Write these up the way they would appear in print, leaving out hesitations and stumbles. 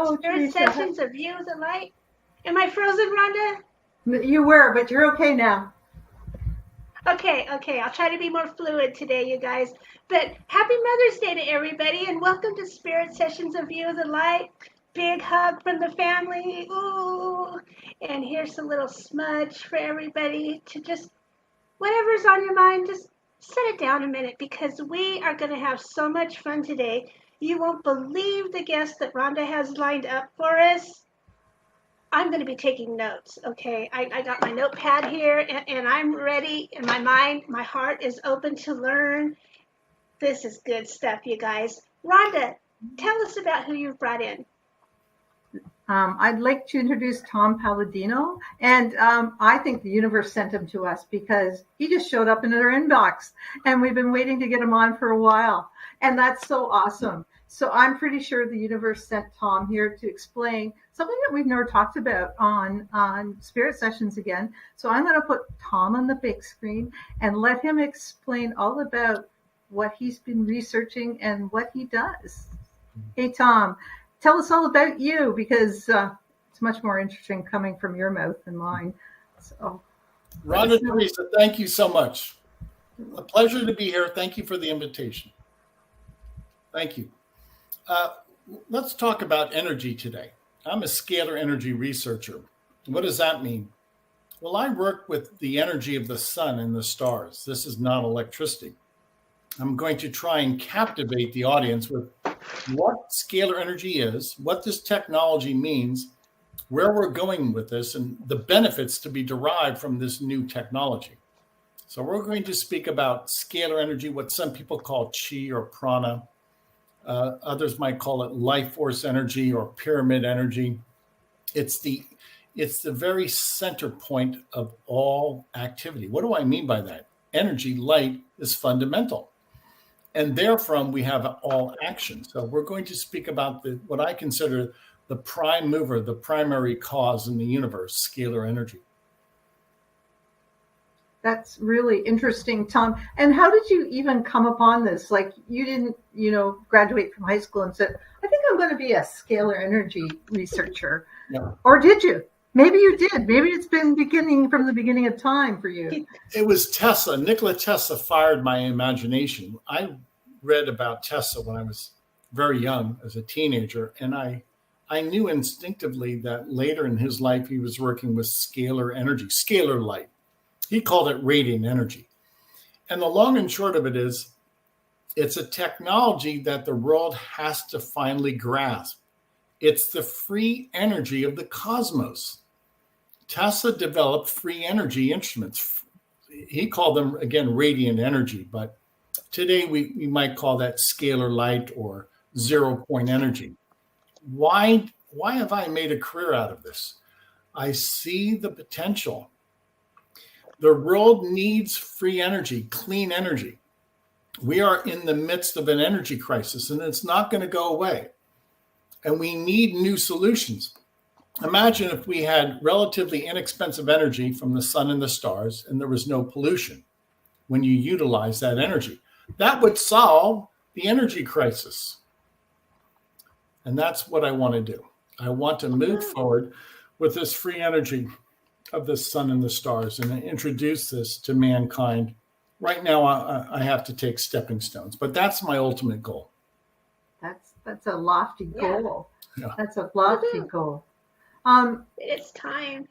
Hello, Spirit Teresa. Sessions of You, the Light. Am I frozen, Rhonda? You were, but you're okay now. Okay. I'll try to be more fluid today, you guys. But happy Mother's Day to everybody, and welcome to Spirit Sessions of You, the Light. Big hug from the family. Ooh. And here's a little smudge for everybody to just, whatever's on your mind, just set it down a minute, because we are going to have so much fun today. You won't believe the guests that Rhonda has lined up for us. I'm going to be taking notes, okay? I got my notepad here, and I'm ready, and my heart is open to learn. This is good stuff, you guys. Rhonda, tell us about who you've brought in. I'd like to introduce Tom Paladino, and I think the universe sent him to us because he just showed up in our inbox, and we've been waiting to get him on for a while, and that's so awesome. So I'm pretty sure the universe sent Tom here to explain something that we've never talked about on Spirit Sessions again. So I'm going to put Tom on the big screen and let him explain all about what he's been researching and what he does. Hey, Tom. Tell us all about you, because it's much more interesting coming from your mouth than mine. So, Rhonda, Teresa, thank you so much. A pleasure to be here. Thank you for the invitation. Thank you. Let's talk about energy today. I'm a scalar energy researcher. What does that mean? Well, I work with the energy of the sun and the stars. This is not electricity. I'm going to try and captivate the audience with what scalar energy is, what this technology means, where we're going with this, and the benefits to be derived from this new technology. So we're going to speak about scalar energy, what some people call chi or prana. Others might call it life force energy or pyramid energy. It's the very center point of all activity. What do I mean by that? Energy, light, is fundamental. And therefrom, we have all action. So we're going to speak about what I consider the prime mover, the primary cause in the universe, scalar energy. That's really interesting, Tom. And how did you even come upon this? Like, you didn't, graduate from high school and said, I think I'm going to be a scalar energy researcher. Yeah. Or did you? Maybe you did. Maybe it's been from the beginning of time for you. It was Tesla. Nikola Tesla fired my imagination. I read about Tesla when I was very young as a teenager, and I knew instinctively that later in his life he was working with scalar energy, scalar light. He called it radiant energy. And the long and short of it is, it's a technology that the world has to finally grasp. It's the free energy of the cosmos. Tesla developed free energy instruments. He called them, again, radiant energy, but today we might call that scalar light or 0-point energy. Why have I made a career out of this? I see the potential. The world needs free energy, clean energy. We are in the midst of an energy crisis, and it's not going to go away. And we need new solutions. Imagine if we had relatively inexpensive energy from the sun and the stars, and there was no pollution when you utilize that energy. That would solve the energy crisis. And that's what I want to do. I want to move forward with this free energy of the sun and the stars and introduce this to mankind. Right now, I have to take stepping stones, but that's my ultimate goal. That's a lofty goal. Yeah. That's a lofty goal. It's time.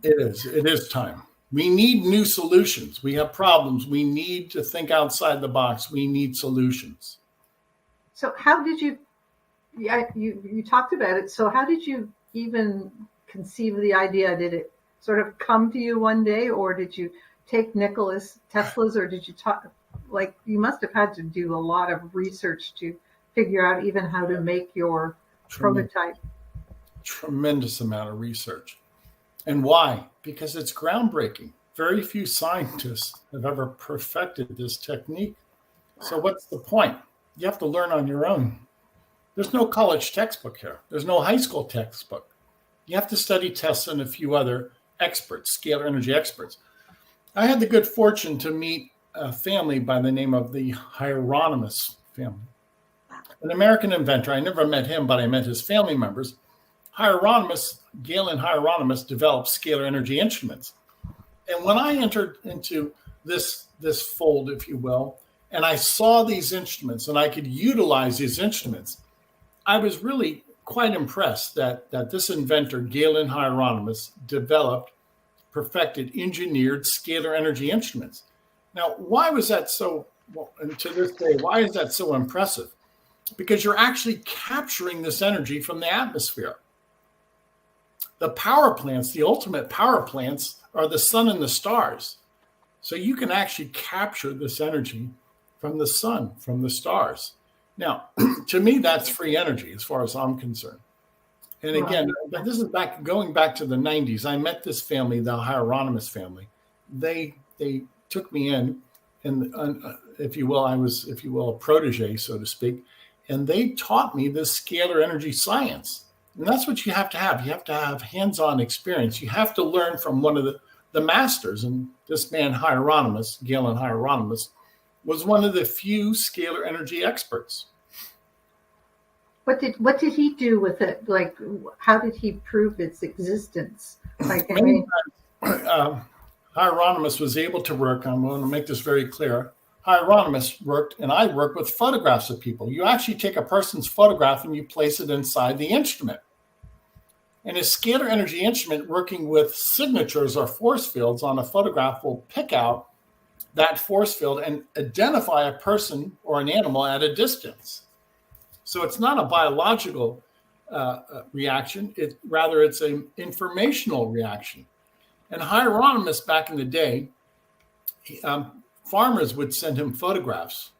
It is time. We need new solutions. We have problems. We need to think outside the box. We need solutions. So how did you talked about it. So how did you even conceive of the idea? Did it sort of come to you one day, or did you take Nikola Tesla's, or did you you must have had to do a lot of research to figure out even how to make your prototype? Tremendous amount of research. And why? Because it's groundbreaking. Very few scientists have ever perfected this technique. So what's the point? You have to learn on your own. There's no college textbook here. There's no high school textbook. You have to study Tesla and a few other experts, scalar energy experts. I had the good fortune to meet a family by the name of the Hieronymus family. an American inventor. I never met him, but I met his family members. Galen Hieronymus developed scalar energy instruments. And when I entered into this fold, if you will, and I saw these instruments and I could utilize these instruments, I was really quite impressed that this inventor, Galen Hieronymus, developed, perfected, engineered scalar energy instruments. Now, why was that so, and to this day, why is that so impressive? Because you're actually capturing this energy from the atmosphere. The power plants, the ultimate power plants, are the sun and the stars. So you can actually capture this energy from the sun, from the stars. Now, to me, that's free energy as far as I'm concerned. And again, this is going back to the 90s. I met this family, the Hieronymus family. They took me in, and if you will, I was, if you will, a protege, so to speak. And they taught me this scalar energy science. And that's what you have to have. You have to have hands-on experience. You have to learn from one of the masters. And this man, Hieronymus, Galen Hieronymus, was one of the few scalar energy experts. What did he do with it? Like, how did he prove its existence? Like, Hieronymus was able to work. I'm going to make this very clear. Hieronymus worked, and I work with photographs of people. You actually take a person's photograph and you place it inside the instrument. And a scalar energy instrument working with signatures or force fields on a photograph will pick out that force field and identify a person or an animal at a distance. So it's not a biological reaction. Rather, it's an informational reaction. And Hieronymus, back in the day, farmers would send him photographs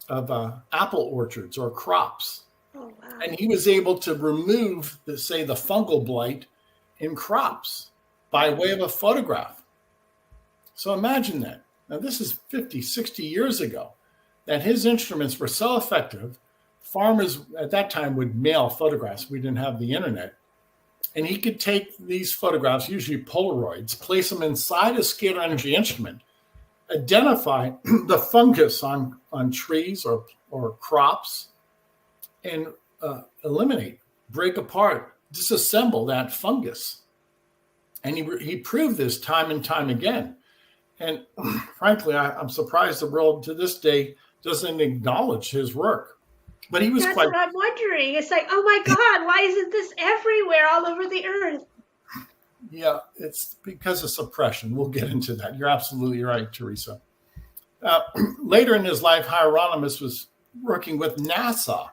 of apple orchards or crops. Oh, wow. And he was able to remove, the fungal blight in crops by way of a photograph. So imagine that. Now, this is 50, 60 years ago, that his instruments were so effective. Farmers at that time would mail photographs. We didn't have the internet. And he could take these photographs, usually Polaroids, place them inside a scalar energy instrument, identify the fungus on trees or crops, and eliminate, break apart, disassemble that fungus. And he proved this time and time again. And frankly, I'm surprised the world to this day doesn't acknowledge his work. But he was That's what I'm wondering. It's like, oh my God, why isn't this everywhere all over the earth? Yeah, it's because of suppression. We'll get into that. You're absolutely right, Teresa. Later in his life, Hieronymus was working with NASA.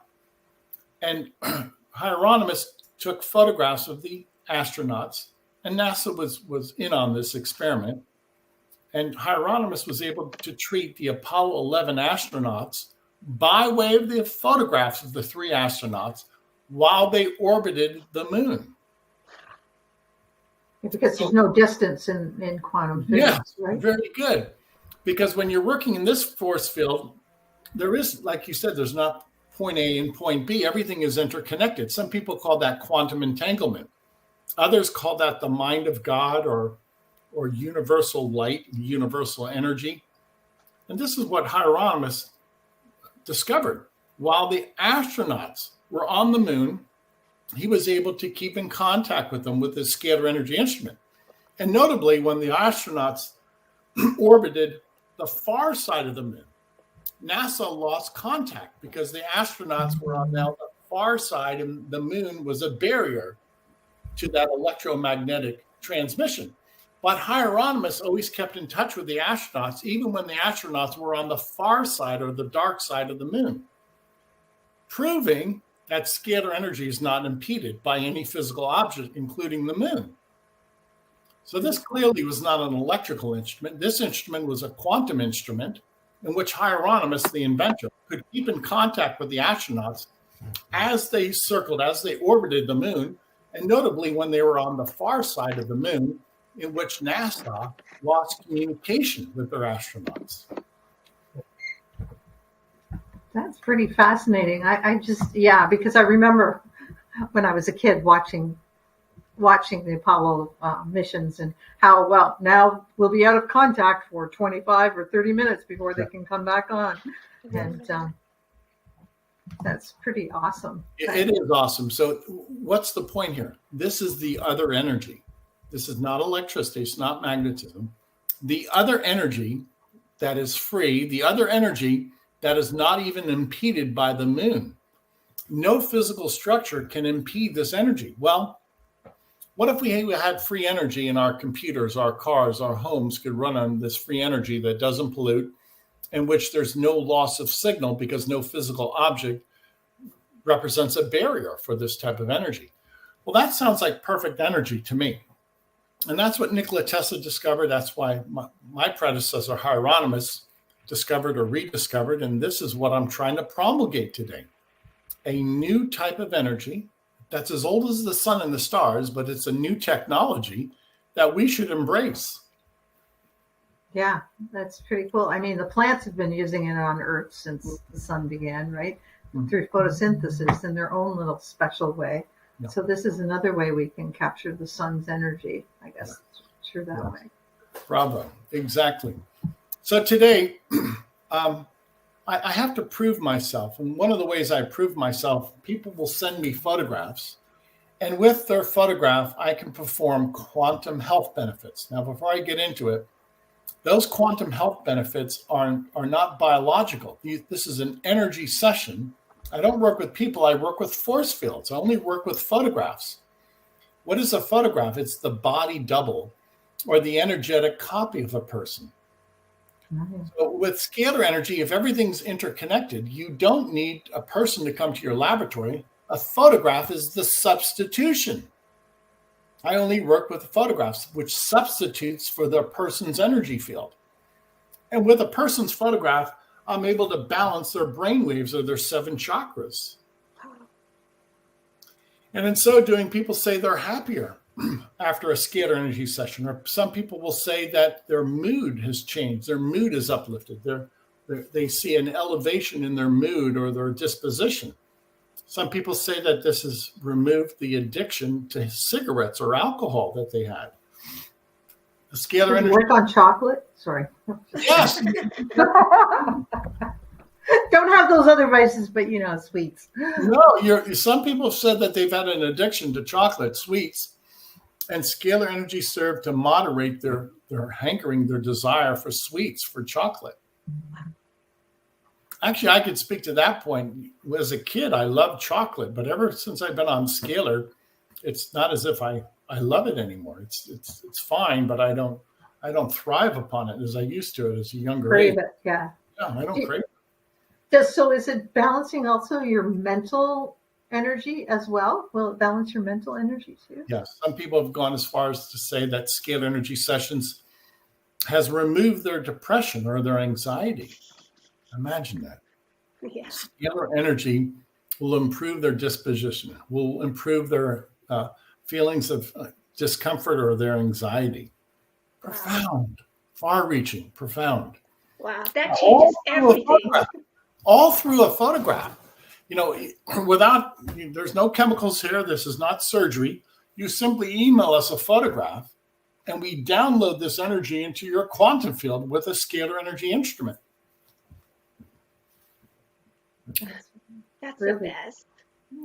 And Hieronymus took photographs of the astronauts. And NASA was in on this experiment. And Hieronymus was able to treat the Apollo 11 astronauts by way of the photographs of the 3 astronauts while they orbited the moon. Because there's no distance in quantum physics, right? Very good. Because when you're working in this force field, there is, like you said, there's not point A and point B. Everything is interconnected. Some people call that quantum entanglement. Others call that the mind of God or universal light, universal energy. And this is what Hieronymus discovered. While the astronauts were on the moon, he was able to keep in contact with them with his scalar energy instrument. And notably, when the astronauts orbited the far side of the moon, NASA lost contact because the astronauts were on the far side and the moon was a barrier to that electromagnetic transmission. But Hieronymus always kept in touch with the astronauts, even when the astronauts were on the far side or the dark side of the moon, proving that scalar energy is not impeded by any physical object, including the moon. So this clearly was not an electrical instrument. This instrument was a quantum instrument in which Hieronymus, the inventor, could keep in contact with the astronauts as they circled, as they orbited the moon, and notably when they were on the far side of the moon, in which NASA lost communication with their astronauts. That's pretty fascinating. I just, because I remember when I was a kid watching the Apollo missions and how, well, now we'll be out of contact for 25 or 30 minutes before they can come back on. And That's pretty awesome. It is awesome. So what's the point here? This is the other energy. This is not electricity. It's not magnetism. The other energy that is free, the other energy that is not even impeded by the moon. No physical structure can impede this energy. Well, what if we had free energy and our computers, our cars, our homes could run on this free energy that doesn't pollute, in which there's no loss of signal because no physical object represents a barrier for this type of energy? Well, that sounds like perfect energy to me. And that's what Nikola Tesla discovered. That's why my predecessor, Hieronymus, discovered or rediscovered. And this is what I'm trying to promulgate today. A new type of energy that's as old as the sun and the stars, but it's a new technology that we should embrace. Yeah, that's pretty cool. I mean, the plants have been using it on Earth since the sun began, right? Through photosynthesis in their own little special way. Yeah. So this is another way we can capture the sun's energy, I guess, through that way. Bravo. Exactly. So today, I have to prove myself. And one of the ways I prove myself, people will send me photographs. And with their photograph, I can perform quantum health benefits. Now, before I get into it, those quantum health benefits are not biological. This is an energy session. I don't work with people. I work with force fields. I only work with photographs. What is a photograph? It's the body double or the energetic copy of a person. So with scalar energy, if everything's interconnected, you don't need a person to come to your laboratory. A photograph is the substitution. I only work with photographs, which substitutes for the person's energy field. And with a person's photograph, I'm able to balance their brain waves or their 7 chakras. And in so doing, people say they're happier after a scalar energy session, or some people will say that their mood has changed. Their mood is uplifted. They see an elevation in their mood or their disposition. Some people say that this has removed the addiction to cigarettes or alcohol that they had. The scalar energy. Work on chocolate? Sorry. Yes. Don't have those other vices, but sweets. No, some people have said that they've had an addiction to chocolate, sweets, and scalar energy served to moderate their hankering, their desire for sweets, for chocolate. Actually, I could speak to that point. As a kid, I loved chocolate, but ever since I've been on scalar, it's not as if I love it anymore. It's fine, but I don't thrive upon it as I used to as a younger age. Crave it, yeah. Yeah, I don't crave it. So is it balancing also your mental energy as well? Will it balance your mental energy too? Yes. Some people have gone as far as to say that scalar energy sessions has removed their depression or their anxiety. Imagine that. Yeah. Scalar energy will improve their disposition, will improve their feelings of discomfort or their anxiety. Profound, far-reaching, profound. Wow, that changes everything. All through a photograph. There's no chemicals here. This is not surgery. You simply email us a photograph and we download this energy into your quantum field with a scalar energy instrument. That's the best.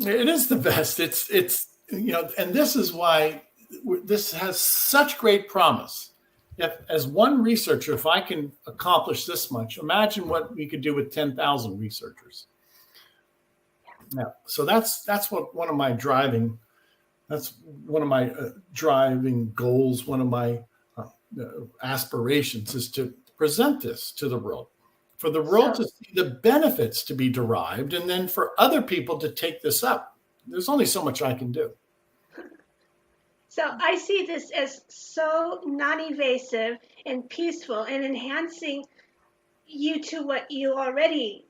It is the best. It's and this is why this has such great promise. As one researcher, if I can accomplish this much, imagine what we could do with 10,000 researchers. Now, so that's one of my driving goals, one of my aspirations is to present this to the world, for the world to see the benefits to be derived, and then for other people to take this up. There's only so much I can do. So I see this as so non-evasive and peaceful and enhancing you to what you already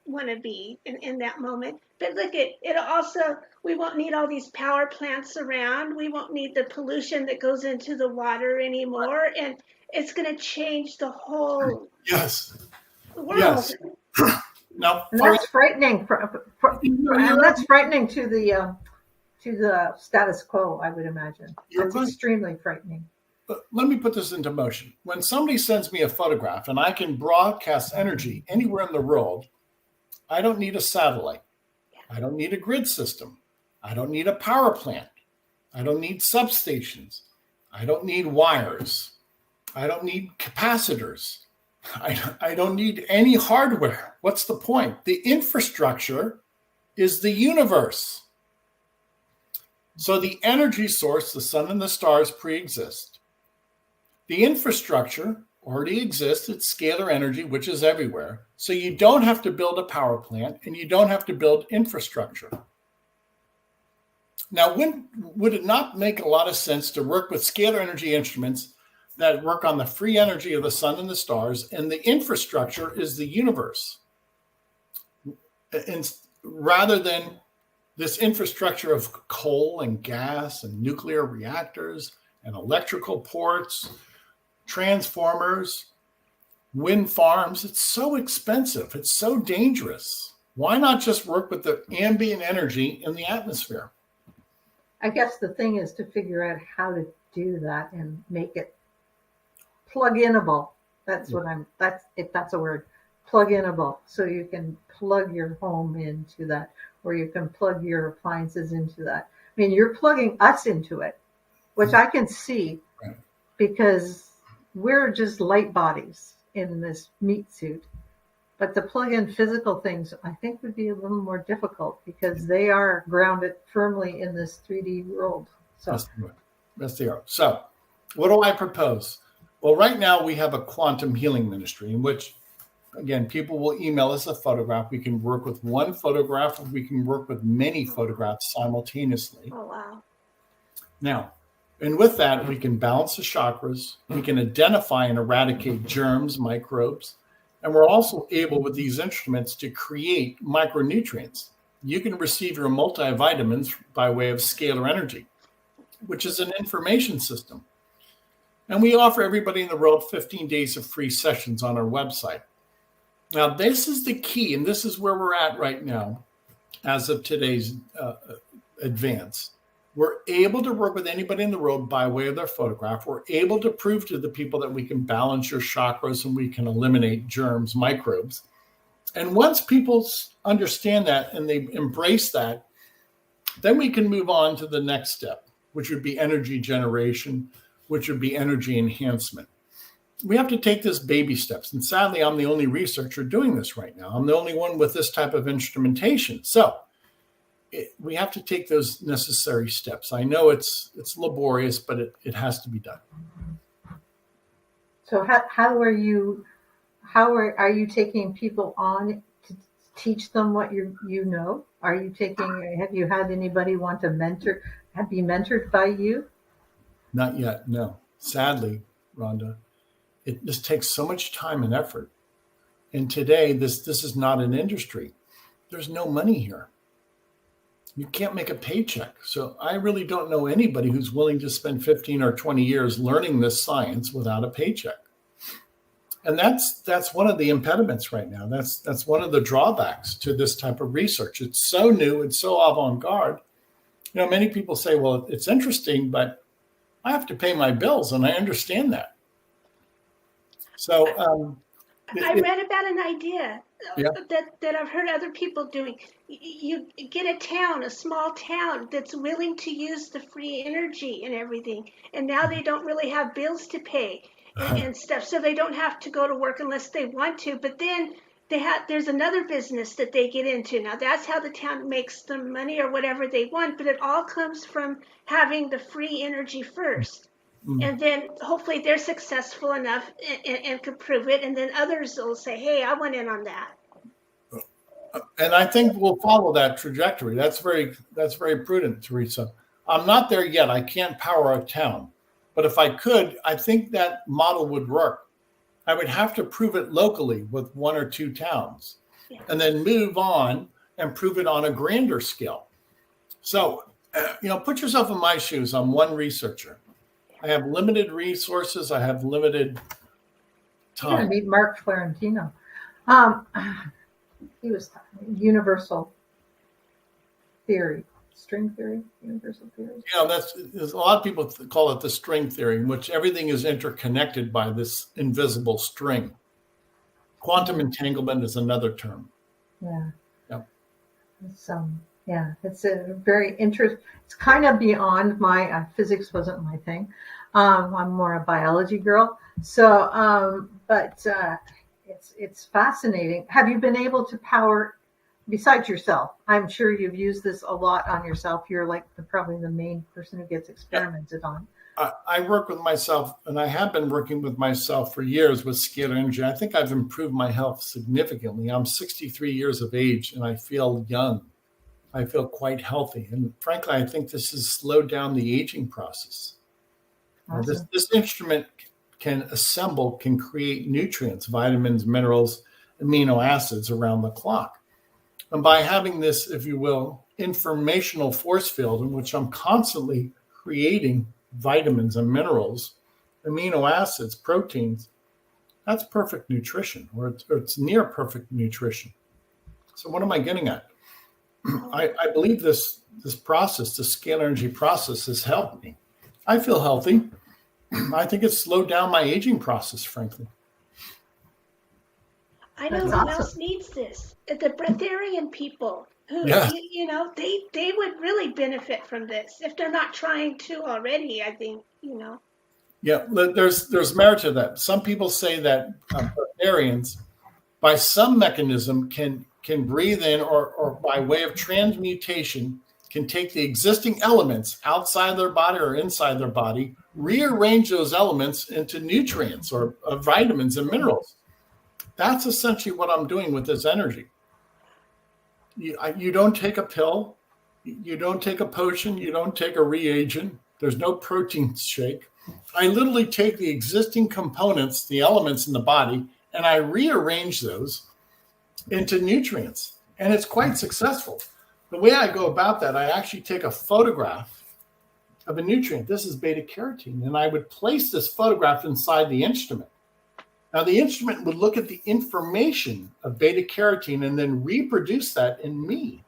want to be in that moment. But look at it also, we won't need all these power plants around. We won't need the pollution that goes into the water anymore. And it's going to change the whole world. Yes. Now, that's frightening. And that's frightening to the status quo, I would imagine. It's extremely frightening. But let me put this into motion. When somebody sends me a photograph and I can broadcast energy anywhere in the world, I don't need a satellite. I don't need a grid system. I don't need a power plant. I don't need substations. I don't need wires. I don't need capacitors. I don't need any hardware. What's the point? The infrastructure is the universe. So the energy source, the sun and the stars, pre-exist. The infrastructure already exists. It's scalar energy, which is everywhere. So you don't have to build a power plant and you don't have to build infrastructure. Now, would it not make a lot of sense to work with scalar energy instruments that work on the free energy of the sun and the stars, and the infrastructure is the universe? And rather than this infrastructure of coal and gas and nuclear reactors and electrical ports, transformers, wind farms, it's so expensive. It's so dangerous. Why not just work with the ambient energy in the atmosphere? I guess the thing is to figure out how to do that and make it plug-inable. That's if that's a word, plug-inable. So you can plug your home into that, or you can plug your appliances into that. I mean, you're plugging us into it, which I can see because we're just light bodies in this meat suit. But to plug in physical things, I think would be a little more difficult because they are grounded firmly in this 3D world. So, yes, they are. So what do I propose? Well, right now we have a quantum healing ministry in which, again, people will email us a photograph. We can work with one photograph, or we can work with many photographs simultaneously. Oh, wow. Now, and with that, we can balance the chakras. We can identify and eradicate germs, microbes. And we're also able with these instruments to create micronutrients. You can receive your multivitamins by way of scalar energy, which is an information system. And we offer everybody in the world 15 days of free sessions on our website. Now, this is the key, and this is where we're at right now as of today's advance. We're able to work with anybody in the world by way of their photograph. We're able to prove to the people that we can balance your chakras and we can eliminate germs, microbes. And once people understand that and they embrace that, then we can move on to the next step, which would be energy generation, which would be energy enhancement. We have to take this baby steps. And sadly, I'm the only researcher doing this right now. I'm the only one with this type of instrumentation. So we have to take those necessary steps. I know it's laborious, but it has to be done. So how are you taking people on to teach them what you know? Have you had anybody want to be mentored by you? Not yet, no. Sadly, Rhonda, it just takes so much time and effort. And today, this is not an industry. There's no money here. You can't make a paycheck. So I really don't know anybody who's willing to spend 15 or 20 years learning this science without a paycheck. And that's one of the impediments right now. That's one of the drawbacks to this type of research. It's so new, it's so avant-garde. You know, many people say, well, it's interesting, but I have to pay my bills, and I understand that. So I read about an idea that I've heard other people doing. You get a small town that's willing to use the free energy and everything, and now they don't really have bills to pay and stuff, so they don't have to go to work unless they want to. But then there's another business that they get into. Now that's how the town makes the money or whatever they want, but it all comes from having the free energy first. And then hopefully they're successful enough and could prove it. And then others will say, hey, I went in on that. And I think we'll follow that trajectory. That's very prudent, Teresa. I'm not there yet. I can't power a town. But if I could, I think that model would work. I would have to prove it locally with one or two towns and then move on and prove it on a grander scale. So, put yourself in my shoes. I'm one researcher. I have limited resources. I have limited time. You're going to meet Mark Florentino. He was universal theory, string theory, universal theory. There's a lot of people call it the string theory, in which everything is interconnected by this invisible string. Quantum entanglement is another term. Yeah. Yep. Yeah, it's a very interesting. It's kind of beyond my physics wasn't my thing. I'm more a biology girl. So, but it's fascinating. Have you been able to power besides yourself? I'm sure you've used this a lot on yourself. You're like probably the main person who gets experimented on. I work with myself, and I have been working with myself for years with scalar energy. I think I've improved my health significantly. I'm 63 years of age, and I feel young. I feel quite healthy. And frankly, I think this has slowed down the aging process. Awesome. This instrument can create nutrients, vitamins, minerals, amino acids around the clock. And by having this, if you will, informational force field in which I'm constantly creating vitamins and minerals, amino acids, proteins, that's perfect nutrition, or it's near perfect nutrition. So what am I getting at? I believe this process, the scalar energy process, has helped me. I feel healthy. I think it's slowed down my aging process, frankly. I know who else needs this. The breatharian people who, they would really benefit from this if they're not trying to already, I think, Yeah, there's merit to that. Some people say that breatharians, by some mechanism, can breathe in or by way of transmutation, can take the existing elements outside their body or inside their body, rearrange those elements into nutrients or vitamins and minerals. That's essentially what I'm doing with this energy. You don't take a pill, you don't take a potion, you don't take a reagent. There's no protein shake. I literally take the existing components, the elements in the body, and I rearrange those into nutrients. And it's quite successful. The way I go about that, I actually take a photograph of a nutrient. This is beta carotene. And I would place this photograph inside the instrument. Now, the instrument would look at the information of beta carotene and then reproduce that in me.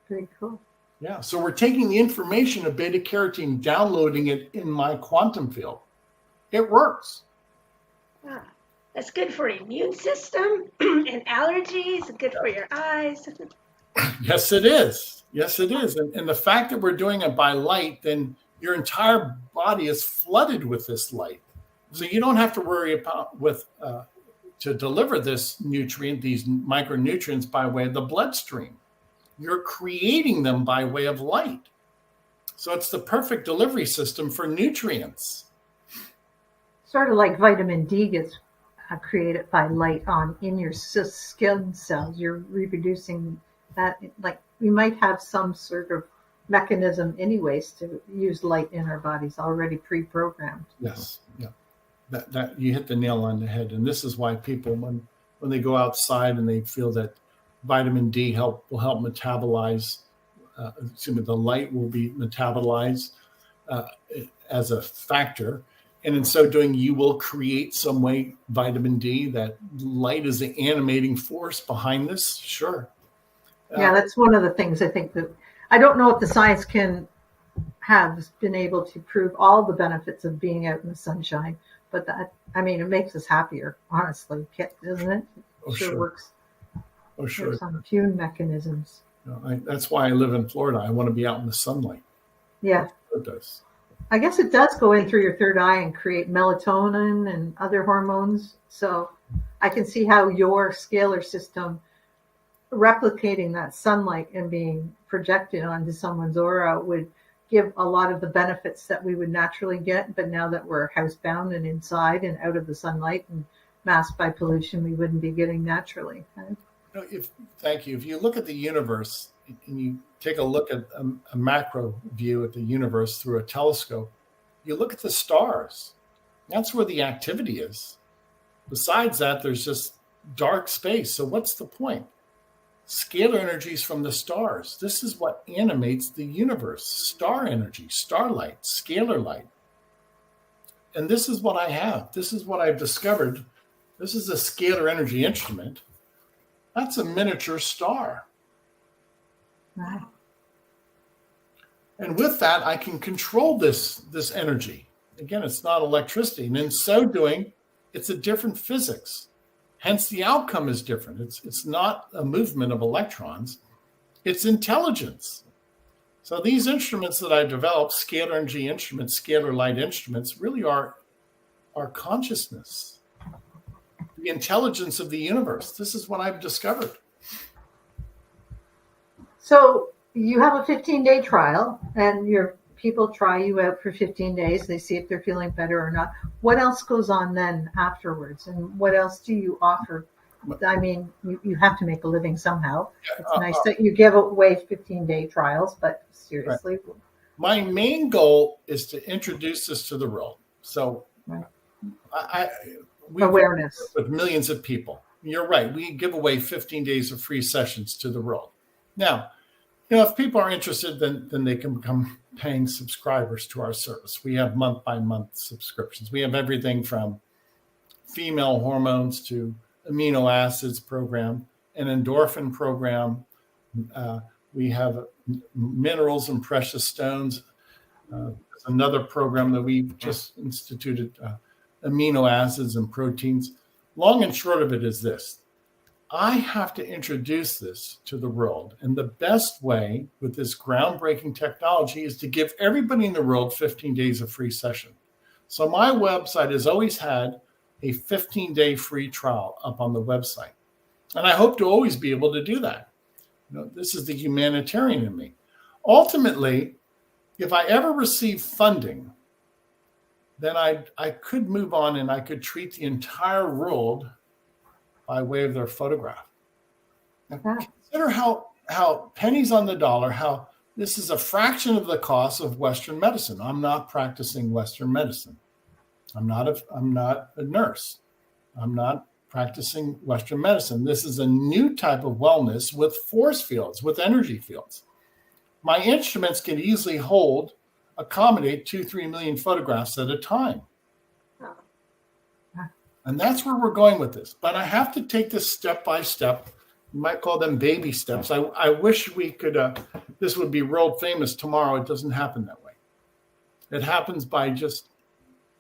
Very cool. Yeah, so we're taking the information of beta carotene, downloading it in my quantum field. It works. Ah, that's good for your immune system and allergies, good for your eyes. Yes, it is. Yes, it is. And the fact that we're doing it by light, then your entire body is flooded with this light. So you don't have to worry about to deliver this nutrient, these micronutrients by way of the bloodstream. You're creating them by way of light. So it's the perfect delivery system for nutrients. Sort of like vitamin D gets created by light in your skin cells. You're reproducing that. Like we might have some sort of mechanism anyways to use light in our bodies already pre-programmed. Yes. Yeah. That you hit the nail on the head. And this is why people, when they go outside and they feel that vitamin D will help metabolize, the light will be metabolized as a factor. And in so doing, you will create some way vitamin D. That light is the animating force behind this. Sure. Yeah, that's one of the things I think that I don't know if the science have been able to prove all the benefits of being out in the sunshine. But it makes us happier, honestly, doesn't it? Oh, sure. Works. Oh, sure. There's some few mechanisms. That's why I live in Florida. I want to be out in the sunlight. Yeah. It does. I guess it does go in through your third eye and create melatonin and other hormones. So I can see how your scalar system replicating that sunlight and being projected onto someone's aura would give a lot of the benefits that we would naturally get. But now that we're housebound and inside and out of the sunlight and masked by pollution, we wouldn't be getting naturally. Thank you. If you look at the universe and you take a look at a macro view at the universe through a telescope, you look at the stars. That's where the activity is. Besides that, there's just dark space. So what's the point? Scalar energies from the stars. This is what animates the universe. Star energy, starlight, scalar light. And this is what I have. This is what I've discovered. This is a scalar energy instrument. That's a miniature star. Wow. And with that, I can control this energy. Again, it's not electricity. And in so doing, it's a different physics. Hence, the outcome is different. It's not a movement of electrons, it's intelligence. So these instruments that I developed, scalar energy instruments, scalar light instruments, really are consciousness, the intelligence of the universe. This is what I've discovered. So you have a 15-day trial, and your people try you out for 15 days. They see if they're feeling better or not. What else goes on then afterwards? And what else do you offer? I mean, you have to make a living somehow. It's nice that you give away 15-day trials, but seriously. Right. My main goal is to introduce this to the world. So we awareness with millions of people. You're right. We give away 15 days of free sessions to the world. Now, if people are interested, then they can become paying subscribers to our service. We have month-by-month subscriptions. We have everything from female hormones to amino acids program, an endorphin program. We have minerals and precious stones. Another program that we've just instituted, amino acids and proteins. Long and short of it is this. I have to introduce this to the world. And the best way with this groundbreaking technology is to give everybody in the world 15 days of free session. So my website has always had a 15-day free trial up on the website. And I hope to always be able to do that. This is the humanitarian in me. Ultimately, if I ever receive funding, then I could move on and I could treat the entire world by way of their photograph. Now, consider how pennies on the dollar, how this is a fraction of the cost of Western medicine. I'm not practicing Western medicine. I'm not a nurse. I'm not practicing Western medicine. This is a new type of wellness with force fields, with energy fields. My instruments can easily accommodate 2-3 million photographs at a time. And that's where we're going with this. But I have to take this step by step. You might call them baby steps. I wish we could, this would be world famous tomorrow. It doesn't happen that way. It happens by just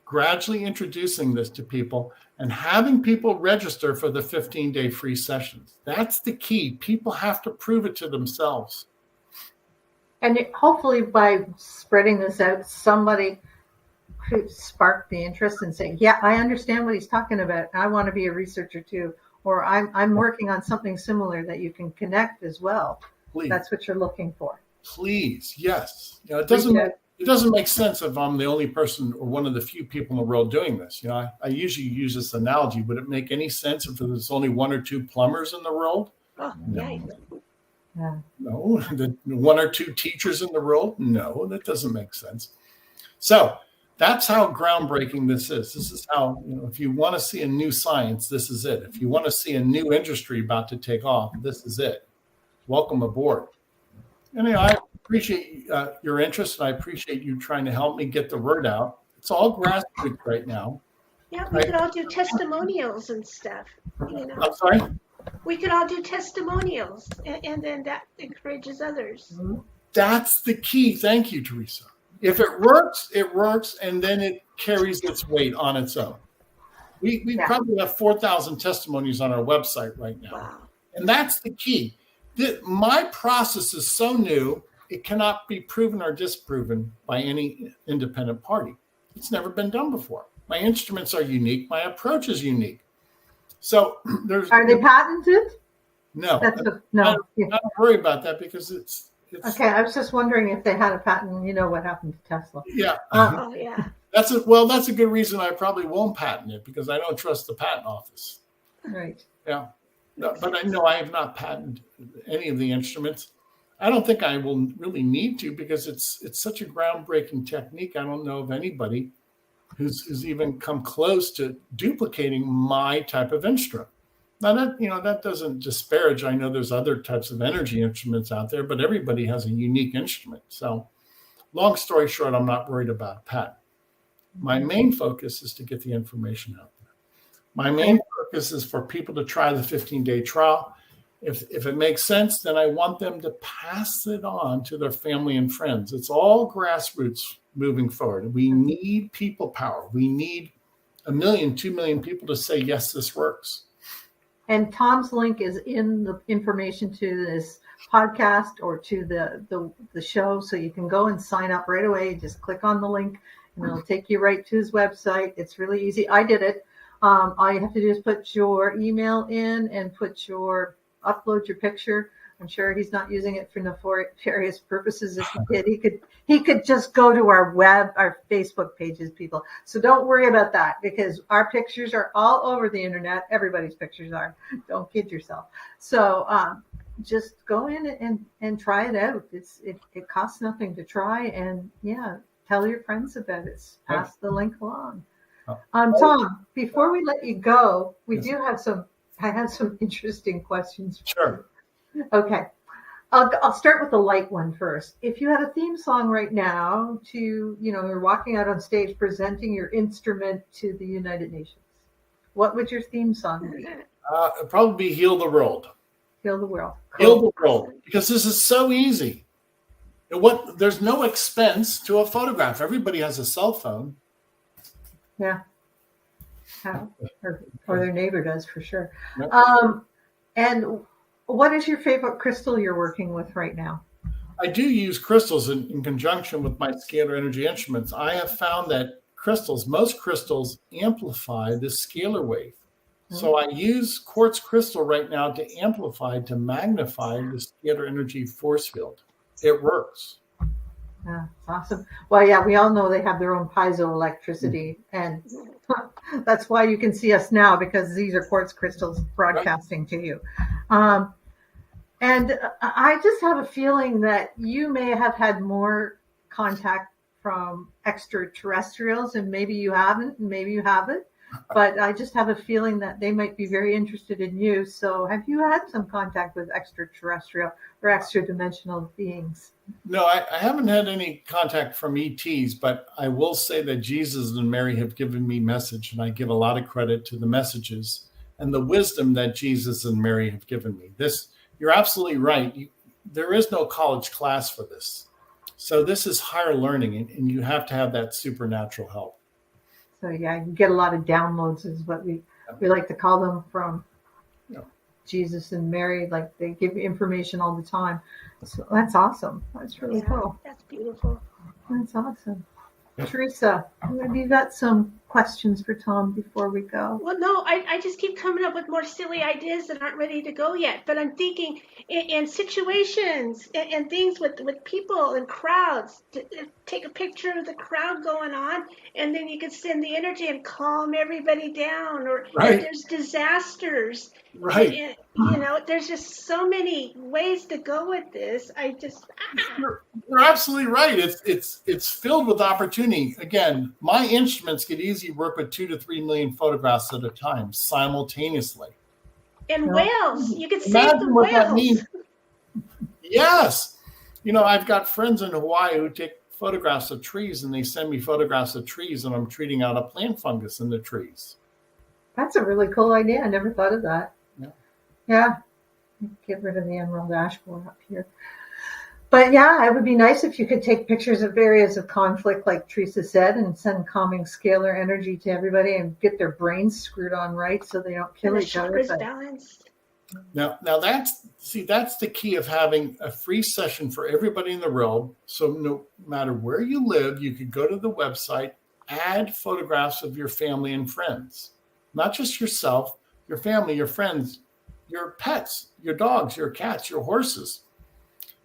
gradually introducing this to people and having people register for the 15-day free sessions. That's the key. People have to prove it to themselves. And hopefully by spreading this out, somebody could spark the interest and say, yeah, I understand what he's talking about. I want to be a researcher too. Or I'm working on something similar that you can connect as well. Please. That's what you're looking for. Please, yes. It doesn't make sense if I'm the only person or one of the few people in the world doing this. I usually use this analogy. Would it make any sense if there's only 1 or 2 plumbers in the world? Oh, no. Yeah. No. The 1 or 2 teachers in the world? No, that doesn't make sense. So that's how groundbreaking this is. This is how, if you want to see a new science, this is it. If you want to see a new industry about to take off, this is it. Welcome aboard. And I appreciate your interest, and I appreciate you trying to help me get the word out. It's all grassroots right now. Yeah, we could all do testimonials and stuff. I'm sorry? We could all do testimonials, and then that encourages others. That's the key. Thank you, Teresa. If it works, and then it carries its weight on its own. We probably have 4,000 testimonies on our website right now. Wow. And that's the key. My process is so new, it cannot be proven or disproven by any independent party. It's never been done before. My instruments are unique. My approach is unique. So Are they patented? No. No. I don't worry about that because it's okay. I was just wondering if they had a patent. You know what happened to Tesla? Yeah. Oh yeah. That's a good reason I probably won't patent it, because I don't trust the patent office. Right. Yeah. No, but I know I have not patented any of the instruments. I don't think I will really need to, because it's such a groundbreaking technique. I don't know of anybody who's even come close to duplicating my type of instrument. Now that doesn't disparage. I know there's other types of energy instruments out there, but everybody has a unique instrument. So long story short, I'm not worried about a patent. My main focus is to get the information out there. My main focus is for people to try the 15-day trial. If it makes sense, then I want them to pass it on to their family and friends. It's all grassroots moving forward. We need people power. We need 1 million, 2 million people to say, yes, this works. And Tom's link is in the information to this podcast or to the show. So you can go and sign up right away. Just click on the link and it'll take you right to his website. It's really easy. I did it. All you have to do is put your email in and upload your picture. I'm sure he's not using it for nefarious purposes. If he did, he could just go to our Facebook pages, people. So don't worry about that because our pictures are all over the internet. Everybody's pictures are. Don't kid yourself. So just go in and try it out. It costs nothing to try, and tell your friends about it. Pass the link along. Tom, before we let you go, I have some interesting questions. Sure. Okay. I'll start with the light one first. If you had a theme song right now you're walking out on stage presenting your instrument to the United Nations, what would your theme song be? It'd probably be Heal the World. Heal the World. Cool. Heal the World. Because this is so easy. There's no expense to a photograph. Everybody has a cell phone. Yeah. Or their neighbor does for sure. Yep. And what is your favorite crystal you're working with right now? I do use crystals in conjunction with my scalar energy instruments. I have found that most crystals amplify the scalar wave. Mm-hmm. So I use quartz crystal right now to magnify the scalar energy force field. It works. Yeah, awesome. Well, yeah, we all know they have their own piezoelectricity, and that's why you can see us now, because these are quartz crystals broadcasting to you. And I just have a feeling that you may have had more contact from extraterrestrials, and maybe you haven't, but I just have a feeling that they might be very interested in you. So have you had some contact with extraterrestrial or extra-dimensional beings? No, I haven't had any contact from ETs, but I will say that Jesus and Mary have given me message, and I give a lot of credit to the messages and the wisdom that Jesus and Mary have given me. You're absolutely right. There is no college class for this. So this is higher learning, and you have to have that supernatural help. So yeah, you get a lot of downloads is what we like to call them from Jesus and Mary. Like they give you information all the time. So that's awesome. That's really cool. That's beautiful. That's awesome. Teresa, have you got some questions for Tom before we go? Well, no, I just keep coming up with more silly ideas that aren't ready to go yet. But I'm thinking in situations and things with people and crowds, to take a picture of the crowd going on, and then you could send the energy and calm everybody down. Or if there's disasters, right? There's just so many ways to go with this. You're absolutely right. It's filled with opportunity. Again, my instruments could easily work with 2 to 3 million photographs at a time simultaneously. And whales, you could save the what whales. That means. Yes. I've got friends in Hawaii who take photographs of trees, and they send me photographs of trees, and I'm treating out a plant fungus in the trees. That's a really cool idea. I never thought of that. Yeah. Get rid of the emerald ash borer up here. But yeah, it would be nice if you could take pictures of areas of conflict, like Teresa said, and send calming scalar energy to everybody and get their brains screwed on right so they don't kill each other. Balanced. Now that's the key of having a free session for everybody in the realm. So no matter where you live, you could go to the website, add photographs of your family and friends, not just yourself, your family, your friends, your pets, your dogs, your cats, your horses.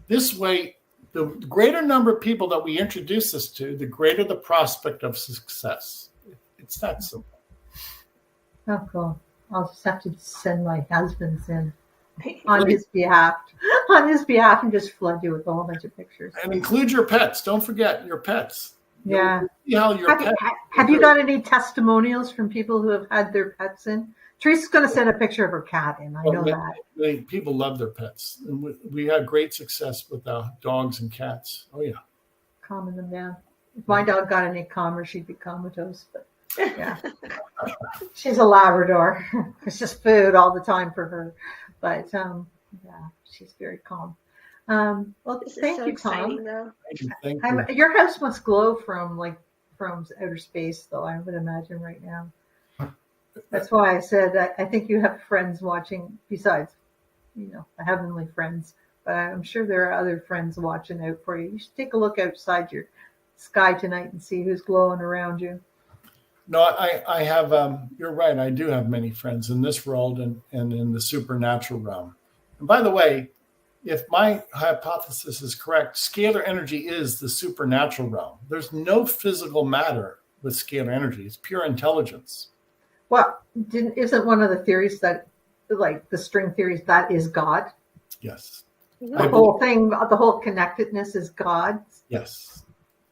This way, the greater number of people that we introduce this to, the greater the prospect of success. It's that simple. Oh, cool. I'll just have to send my husband's in on his behalf, and just flood you with a whole bunch of pictures. And include your pets. Don't forget your pets. Yeah. Have you got any testimonials from people who have had their pets in? Teresa's going to send a picture of her cat in. I know that. People love their pets. And we had great success with dogs and cats. Oh, yeah. Calming them down. If my dog got any calmer, she'd be comatose. But yeah. She's a Labrador. It's just food all the time for her. But she's very calm. Well, thank you, Tom. Thank you. Your house must glow from outer space, though, I would imagine right now. That's why I said that I think you have friends watching besides, the heavenly friends. But I'm sure there are other friends watching out for you. You should take a look outside your sky tonight and see who's glowing around you. No, I have, you're right. I do have many friends in this world and in the supernatural realm. And by the way, if my hypothesis is correct, scalar energy is the supernatural realm. There's no physical matter with scalar energy. It's pure intelligence. Well, isn't one of the theories that, like the string theories, that is God? Yes. The whole thing, the whole connectedness is God? Yes.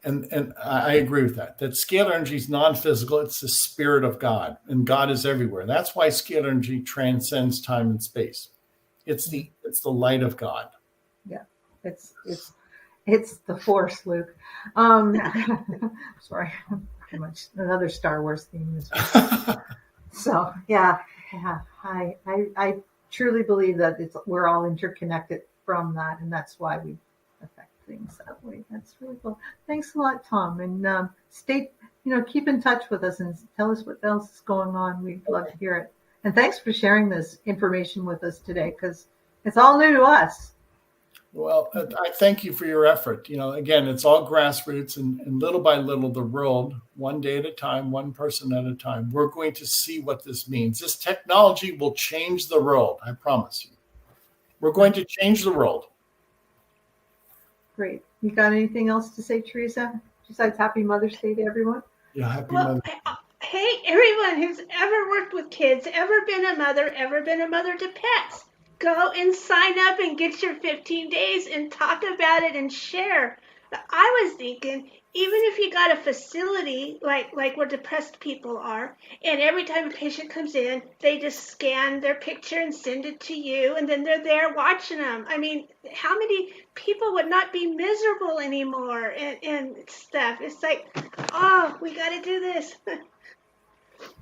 And I agree with that. That scalar energy is non-physical. It's the spirit of God, and God is everywhere. That's why scalar energy transcends time and space. It's the light of God. Yeah, it's the Force, Luke. Sorry, pretty much another Star Wars theme this week. So yeah, I truly believe that we're all interconnected from that, and that's why we affect things that way. That's really cool. Thanks a lot, Tom, and keep in touch with us and tell us what else is going on. We'd love to hear it. And thanks for sharing this information with us today, because it's all new to us. Well, I thank you for your effort. Again, it's all grassroots, and little by little, the world, one day at a time, one person at a time, we're going to see what this means. This technology will change the world. I promise you. We're going to change the world. Great. You got anything else to say, Teresa, besides Happy Mother's Day to everyone? Yeah, happy Mother's Day. Hey, everyone who's ever worked with kids, ever been a mother to pets, go and sign up and get your 15 days and talk about it and share. I was thinking, even if you got a facility like where depressed people are, and every time a patient comes in, they just scan their picture and send it to you, and then they're there watching them. I mean, how many people would not be miserable anymore and stuff? It's like, oh, we got to do this.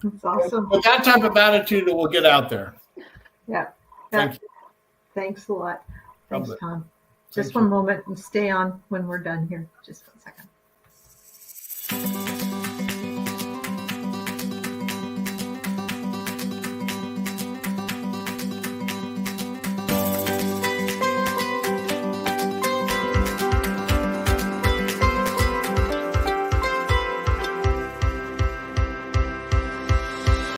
That's awesome. With that type of attitude, it will get out there. Yeah. Thank you. Thanks a lot. Thanks, Probably. Tom. Just one moment and stay on when we're done here. Just 1 second.